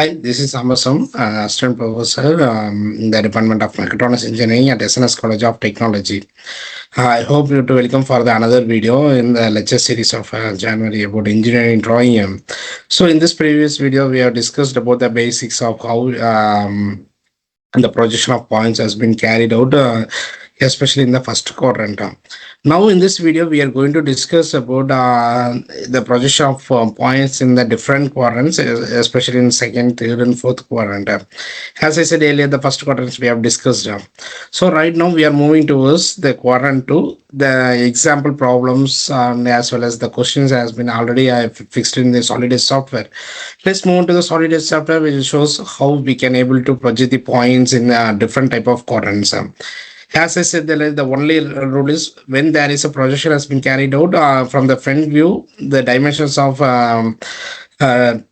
Hi, this is Amasam, Assistant Professor in the Department of Mechatronics Engineering at SNS College of Technology. I hope you to welcome for the another video in the lecture series of January about engineering drawing. So in this previous video, we have discussed about the basics of how the projection of points has been carried out, especially in the first quadrant. Now in this video, we are going to discuss about the projection of points in the different quadrants, especially in second, third, and fourth quadrant. As I said earlier, the first quadrants we have discussed. So right now we are moving towards the quadrant 2. The example problems as well as the questions has been already fixed in the SolidEdge software. Let's move on to the SolidEdge software, which shows how we can able to project the points in different type of quadrants. As I said, the only rule is when there is a projection has been carried out from the front view, the dimensions of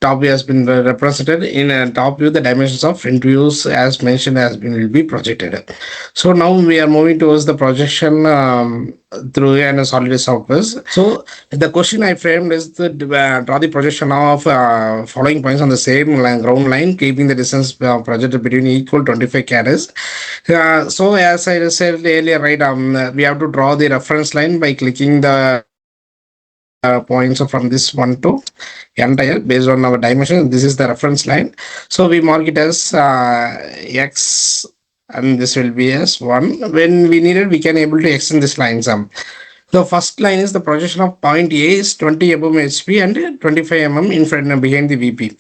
top view has been represented. In top view, the dimensions of front views as mentioned will be projected. So now we are moving towards the projection through an SolidEdge software. So the question I framed is to draw the projection of following points on the same ground line, keeping the distance projected between equal 25 carats. So as I said earlier, right, we have to draw the reference line by clicking the points from this one to entire based on our dimension. This is the reference line. So we mark it as X, and this will be as 1. When we need it, we can able to extend this line some. The first line is the projection of point A is 20 mm HP and 25 mm in front and behind the VP.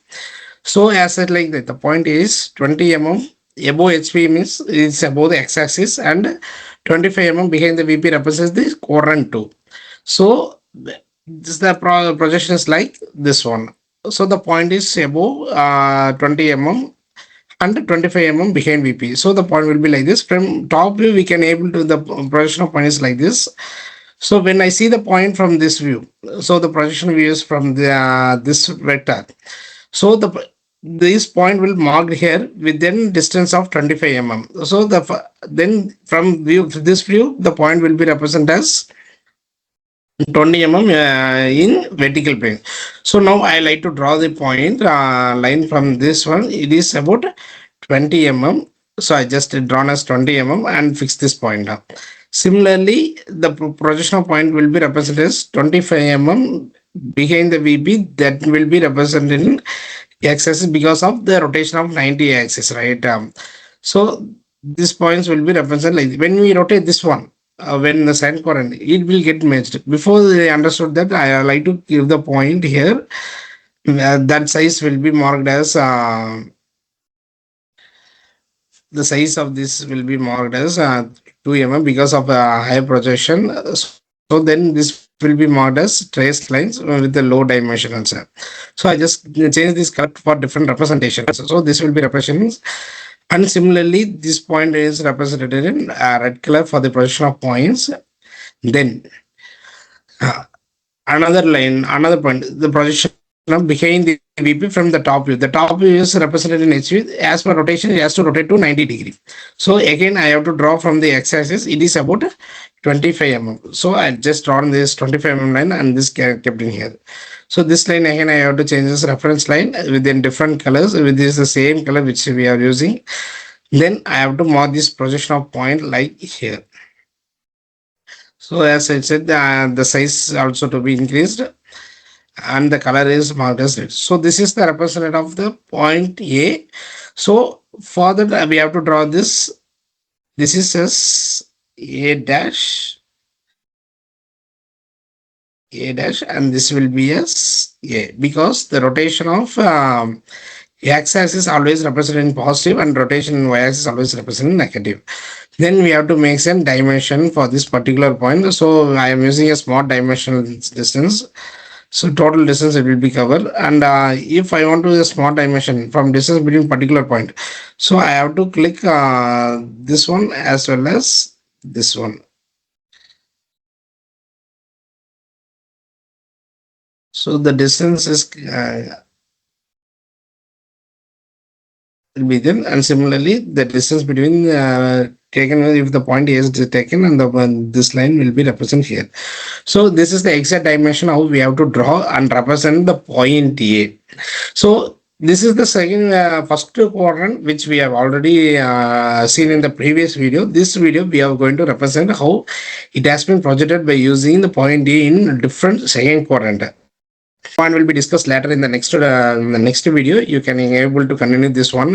So as said like that, the point is 20 mm above HP means it's above the x-axis, and 25 mm behind the VP represents the quadrant 2. So this the projection is like this one. So the point is above 20 mm and 25 mm behind VP. So the point will be like this. From top view, we can able to the projection of point is like this. So when I see the point from this view, so the projection view is from the this vector. So this point will marked here within distance of 25 mm. So then from this view, the point will be represented as 20 mm in vertical plane. So now I like to draw the point line from this one. It is about 20 mm. So I just drawn as 20 mm and fix this point up. Similarly, the projectional point will be represented as 25 mm behind the VP. That will be represented in x-axis because of the rotation of 90 axis, right? So these points will be represented like when we rotate this one. When the second quadrant, it will get matched. Before they understood that, I like to give the point here. That size will be marked as the size of this will be marked as 2 mm because of high projection. So then this will be marked as trace lines with the low dimensions. So I just change this color for different representations. So this will be representations. And similarly, this point is represented in red color for the projection of points. Then another point, the projection of behind the VP from the top view. The top view is represented in HV. As per rotation, it has to rotate to 90 degree. So again, I have to draw from the x-axis. It is about 25 mm. So I just drawn this 25 mm line and this kept in here. So this line again I have to change this reference line within different colors with this the same color which we are using. Then I have to mark this projection of point like here. So as I said, the size also to be increased and the color is marked as red. So this is the representative of the point A. So for that we have to draw this. This is as A dash, and this will be as A because the rotation of x-axis always represented in positive and rotation in y-axis always represented in negative. Then we have to make some dimension for this particular point. So I am using a small dimensional distance. So total distance it will be covered. And if I want to a small dimension from distance between particular point, so I have to click this one as well as this one. So the distance is will be then, and similarly the distance between taken if the point A is taken, and this line will be represented here. So this is the exact dimension how we have to draw and represent the point A. So This is the second first quadrant which we have already seen in the previous video. This video we are going to represent how it has been projected by using the point A in different second quadrant. Point will be discussed later in the next video. You can able to continue this one,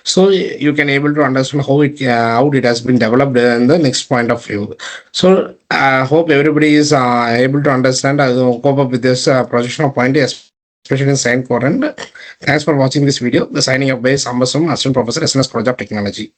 so you can able to understand how it has been developed in the next point of view. So I hope everybody is able to understand cope up with this projection of point, especially in second quadrant. Thanks for watching this video. The signing up by Sambasum, Assistant Professor, SNS College of Technology.